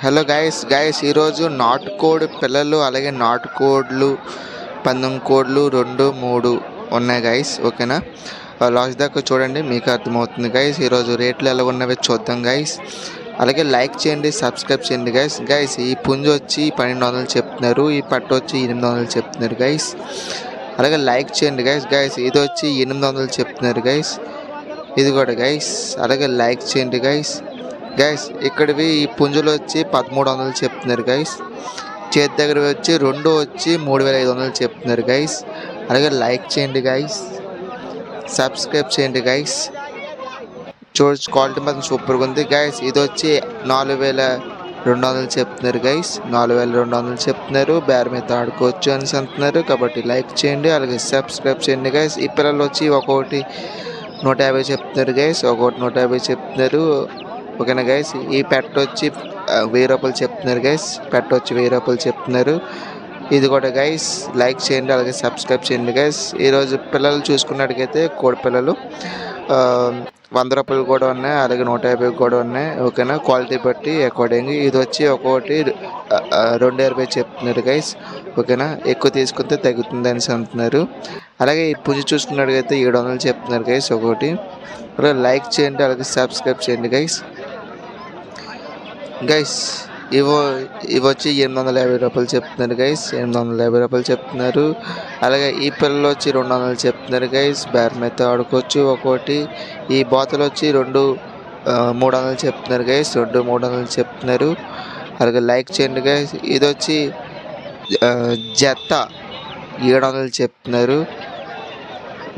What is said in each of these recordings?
Hello guys ఈరోజు నాటుకోడి పిల్లలు అలాగే నాటుకోడ్లు పందెం కోడ్లు 2, 3 ఉన్నాయి గైస్. ఓకేనా, లాస్ట్ దాకా చూడండి, మీకు అర్థమవుతుంది గైస్. ఈరోజు రేట్లు ఎలా ఉన్నవి చూద్దాం గైస్. అలాగే లైక్ చేయండి, సబ్స్క్రైబ్ చేయండి గైస్. ఈ పుంజు వచ్చి 1200 చెప్తున్నారు, ఈ పట్టు వచ్చి 800 చెప్తున్నారు గైస్. అలాగే లైక్ చేయండి గైస్. ఇది వచ్చి 800 చెప్తున్నారు గైస్, ఇది కూడా గైస్. అలాగే లైక్ చేయండి గైస్. ఇక్కడివి ఈ పుంజులు వచ్చి 1300 చెప్తున్నారు గైస్. చేతి దగ్గర వచ్చి 2 వచ్చి 3500 చెప్తున్నారు గైస్. అలాగే లైక్ చేయండి గైస్, సబ్స్క్రైబ్ చేయండి గైస్. చూడొచ్చు, క్వాలిటీ మాత్రం సూపర్గా ఉంది గైస్. ఇది వచ్చి 4200 చెప్తున్నారు గైస్, 4200 చెప్తున్నారు. బేర్ మీద ఆడుకోవచ్చు అని అంటున్నారు, కాబట్టి లైక్ చేయండి, అలాగే సబ్స్క్రైబ్ చేయండి గైస్. ఈ పిల్లలు వచ్చి ఒక్కొక్కటి 150 చెప్తున్నారు గైస్, ఒక్కొక్కటి 150 చెప్తున్నారు. ఓకేనా గైస్. ఈ పెట్ట వచ్చి 1000 రూపాయలు చెప్తున్నారు గైస్, పెట్ట వచ్చి 1000 రూపాయలు చెప్తున్నారు. ఇది కూడా గైస్, లైక్ చేయండి, అలాగే సబ్స్క్రైబ్ చేయండి గైస్. ఈరోజు పిల్లలు చూసుకున్నట్టుకైతే కోడి పిల్లలు 100 రూపాయలు కూడా ఉన్నాయి, అలాగే 150 కూడా ఉన్నాయి. ఓకేనా, క్వాలిటీ బట్టి అకార్డింగ్. ఇది వచ్చి ఒక్కొక్కటి 220 చెప్తున్నారు గైస్. ఓకేనా, ఎక్కువ తీసుకుంటే తగ్గుతుంది అని అంటున్నారు. అలాగే ఈ పుంజు చూసుకున్నట్టుకైతే 700 చెప్తున్నారు గైస్ ఒక్కొక్కటి. అలాగే లైక్ చేయండి, అలాగే సబ్స్క్రైబ్ చేయండి గైస్. ఇవి వచ్చి 850 రూపాయలు చెప్తున్నారు గైస్, 850 రూపాయలు చెప్తున్నారు. అలాగే ఈ పిల్లలు వచ్చి 200 చెప్తున్నారు గైస్, బేర్ మీద ఆడుకోవచ్చు ఒక్కొక్కటి. ఈ బాతులు వచ్చి 300 చెప్తున్నారు గైస్, 300 చెప్తున్నారు. అలాగే లైక్ చేయండి గైస్. ఇది వచ్చి జత 700 చెప్తున్నారు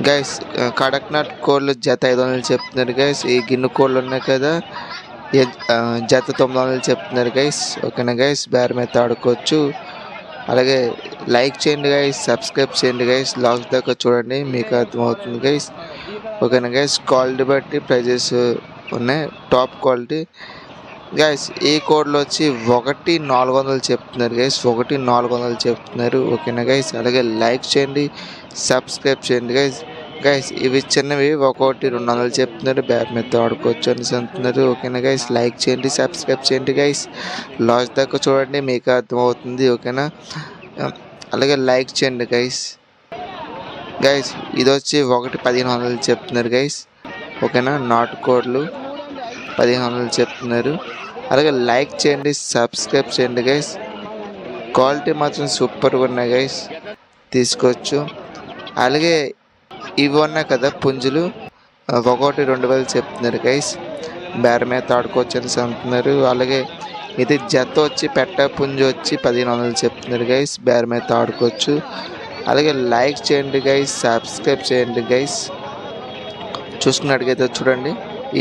గైస్. కడక్నాథ్ కోళ్ళు జత 500 చెప్తున్నారు గైస్. ఈ గిన్నె కోళ్ళు ఉన్నాయి కదా, జత 900 చెప్తున్నారు గైస్. ఓకేనా గైస్, బేర్ మీద ఆడుకోవచ్చు. అలాగే లైక్ చేయండి గైస్, సబ్స్క్రైబ్ చేయండి గైస్. లాస్ట్ దాకా చూడండి, మీకు అర్థమవుతుంది గైస్. ఓకేనా గైస్, క్వాలిటీ బట్టి ప్రైజెస్ ఉన్నాయి, టాప్ క్వాలిటీ గైస్. ఈ కోడ్లు వచ్చి 1,400 చెప్తున్నారు గైస్, 1,400 చెప్తున్నారు. ఓకేనా గైస్, అలాగే లైక్ చేయండి, సబ్స్క్రైబ్ చేయండి గైస్. ఇవి చిన్నవి ఒక్కొక్కటి 200 చెప్తున్నారు, బ్యాట్ మీద ఆడుకోవచ్చు అని అంటున్నారు. ఓకేనా గైస్, లైక్ చేయండి, సబ్స్క్రైబ్ చేయండి గైస్. లాస్ట్ దాకా చూడండి, మీకు అర్థమవుతుంది. ఓకేనా, అలాగే లైక్ చేయండి గైస్. ఇది వచ్చి 1,1500 చెప్తున్నారు గైస్. ఓకేనా, నాటుకోడ్లు 1500 చెప్తున్నారు. అలాగే లైక్ చేయండి, సబ్స్క్రైబ్ చేయండి గైస్. క్వాలిటీ మాత్రం సూపర్గా ఉన్నాయి గైస్, తీసుకోవచ్చు. అలాగే ఇవి ఉన్నాయి కదా పుంజులు, ఒక్కొక్కటి 2000 చెప్తున్నారు గైస్, బేర మీద ఆడుకోవచ్చు అని అంటున్నారు. అలాగే ఇది జత వచ్చి పెట్ట పుంజు వచ్చి 1500 చెప్తున్నారు గైస్, బేర మీద ఆడుకోవచ్చు. అలాగే లైక్ చేయండి గైస్, సబ్స్క్రైబ్ చేయండి గైస్. చూసుకున్నట్టుగైతే చూడండి,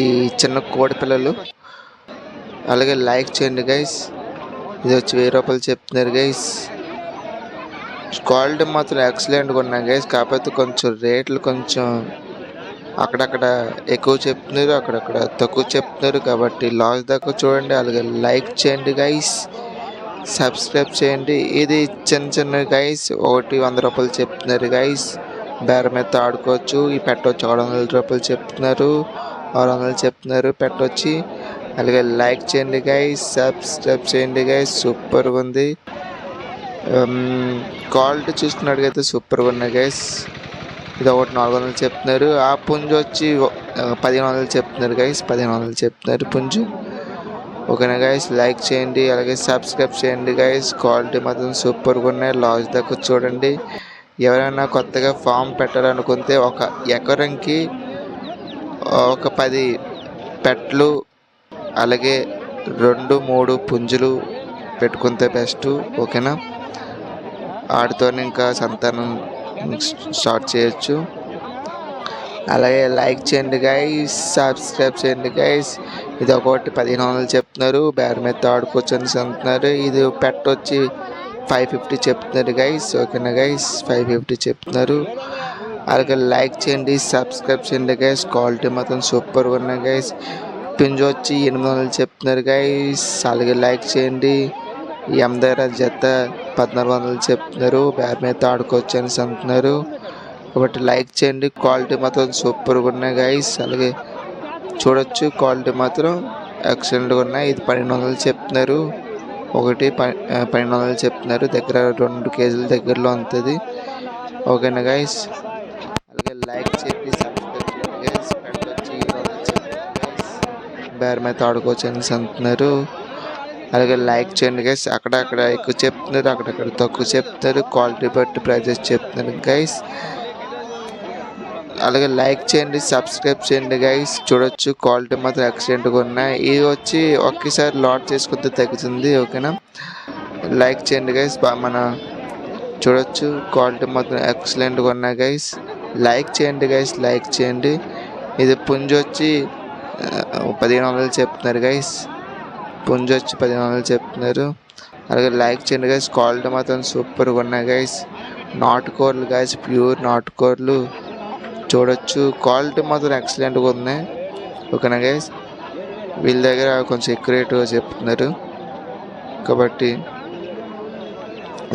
ఈ చిన్న కోడి పిల్లలు. అలాగే లైక్ చేయండి గైస్. ఇది వచ్చి 1000 రూపాయలు చెప్తున్నారు గైస్. క్వాలిటీ మాత్రం ఎక్సలెంట్గా ఉన్నాయి గైస్, కాకపోతే కొంచెం రేట్లు కొంచెం అక్కడక్కడ ఎక్కువ చెప్తున్నారు, అక్కడక్కడ తక్కువ చెప్తున్నారు, కాబట్టి లాస్ట్ దాకా చూడండి. అలాగే లైక్ చేయండి గైస్, సబ్స్క్రైబ్ చేయండి. ఇది చిన్న గైస్, ఒకటి 100 రూపాయలు చెప్తున్నారు గైస్, బేర మీద ఆడుకోవచ్చు. ఈ పెట్టొచ్చి 600 రూపాయలు చెప్తున్నారు, 600 చెప్తున్నారు పెట్టొచ్చి. అలాగే లైక్ చేయండి గైస్, సబ్స్క్రైబ్ చేయండి గైస్. సూపర్గా ఉంది, క్వాలిటీ చూసుకున్నట్టుగైతే సూపర్గా ఉన్నాయి గైస్. ఇది ఒకటి 400 చెప్తున్నారు. ఆ పుంజు వచ్చి 1500 చెప్తున్నారు గైస్, 1500 చెప్తున్నారు పుంజు. ఓకేనా గైస్, లైక్ చేయండి, అలాగే సబ్స్క్రైబ్ చేయండి గైస్. క్వాలిటీ మాత్రం సూపర్గా ఉన్నాయి, లాస్ట్ దాకా చూడండి. ఎవరైనా కొత్తగా ఫామ్ పెట్టాలనుకుంటే ఒక ఎకరంకి ఒక 10 పెట్టలు అలాగే 2-3 పుంజులు పెట్టుకుంటే బెస్ట్. ఓకేనా, వాటితో ఇంకా సంతానం స్టార్ట్ చేయొచ్చు. అలాగే లైక్ చేయండి గైస్, సబ్స్క్రైబ్ చేయండి గైస్. ఇది ఒకటి 1500 చెప్తున్నారు, బేర్ మీద ఆడుకోవచ్చు అని అంటున్నారు. ఇది పెట్ట వచ్చి 550 చెప్తున్నారు గైస్. ఓకేనా గైస్, 550 చెప్తున్నారు. అలాగే లైక్ చేయండి, సబ్స్క్రైబ్ చేయండి గైస్. క్వాలిటీ మాత్రం సూపర్గా ఉన్నాయి గైస్. పుంజు వచ్చి 800 చెప్తున్నారు గైస్. అలాగే లైక్ చేయండి. ఈ దగ్గర జత 1400 చెప్తున్నారు, బేర్ మీద ఆడుకోవచ్చు అని అంటున్నారు, కాబట్టి లైక్ చేయండి. క్వాలిటీ మాత్రం సూపర్గా ఉన్నాయి గైస్. అలాగే చూడొచ్చు, క్వాలిటీ మాత్రం ఎక్సలెంట్గా ఉన్నాయి. ఇది 1200 చెప్తున్నారు. ఒకటి 1200 చెప్తున్నారు. దగ్గర 2 కేజీల దగ్గరలో ఉంటుంది. ఓకేనా గైస్, అలాగే లైక్ చేయండి, సబ్స్క్రైబ్ చేయండి గైస్. ఫ్రెండ్ వచ్చి 200 చెప్తున్నారు గైస్. బేర్ మీద ఆడుకోవచ్చు అనేసి అంటున్నారు. అలాగే లైక్ చేయండి గైస్. అక్కడక్కడ ఎక్కువ చెప్తున్నారు, అక్కడక్కడ తక్కువ చెప్తున్నారు. క్వాలిటీ బట్టి ప్రైజెస్ చెప్తున్నారు గైస్. అలాగే లైక్ చేయండి, సబ్స్క్రైబ్ చేయండి గైస్. చూడొచ్చు క్వాలిటీ మాత్రం ఎక్సలెంట్గా ఉన్నాయి. ఇది వచ్చి ఒకేసారి లాట్ చేసుకుంటే తగ్గుతుంది. ఓకేనా, లైక్ చేయండి గైస్. మన చూడొచ్చు క్వాలిటీ మాత్రం ఎక్సలెంట్గా ఉన్నాయి గైస్. లైక్ చేయండి గైస్, లైక్ చేయండి. ఇది పుంజు వచ్చి 1500 చెప్తున్నారు గైస్. పుంజు వచ్చి 1500 చెప్తున్నారు. అలాగే లైక్ చేయండి గైస్. క్వాలిటీ మాత్రం సూపర్గా ఉన్నాయి గైస్. నాటుకోర్లు గైస్, ప్యూర్ నాటుకోర్లు. చూడొచ్చు క్వాలిటీ మాత్రం ఎక్సలెంట్గా ఉన్నాయి. ఓకేనా గైస్, వీళ్ళ దగ్గర కొంచెం ఎక్కువ రేటు చెప్తున్నారు కాబట్టి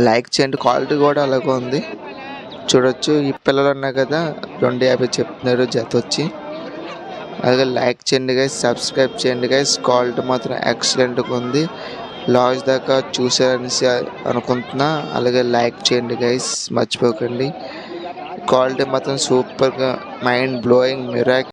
లైక్ చేయండి. క్వాలిటీ కూడా అలాగే ఉంది. చూడొచ్చు ఈ పిల్లలు ఉన్నాయి కదా, 250 చెప్తున్నారు జత వచ్చి. అలాగే లైక్ చేయండి గైస్, సబ్స్క్రైబ్ చేయండి గైస్. క్వాలిటీ మాత్రం ఎక్సలెంట్గా ఉంది. లాస్ట్ దాకా చూసారనేసి అనుకుంటున్నా. అలాగే లైక్ చేయండి గైస్, మర్చిపోకండి. క్వాలిటీ మాత్రం సూపర్గా మైండ్ బ్లోయింగ్ మిరాక్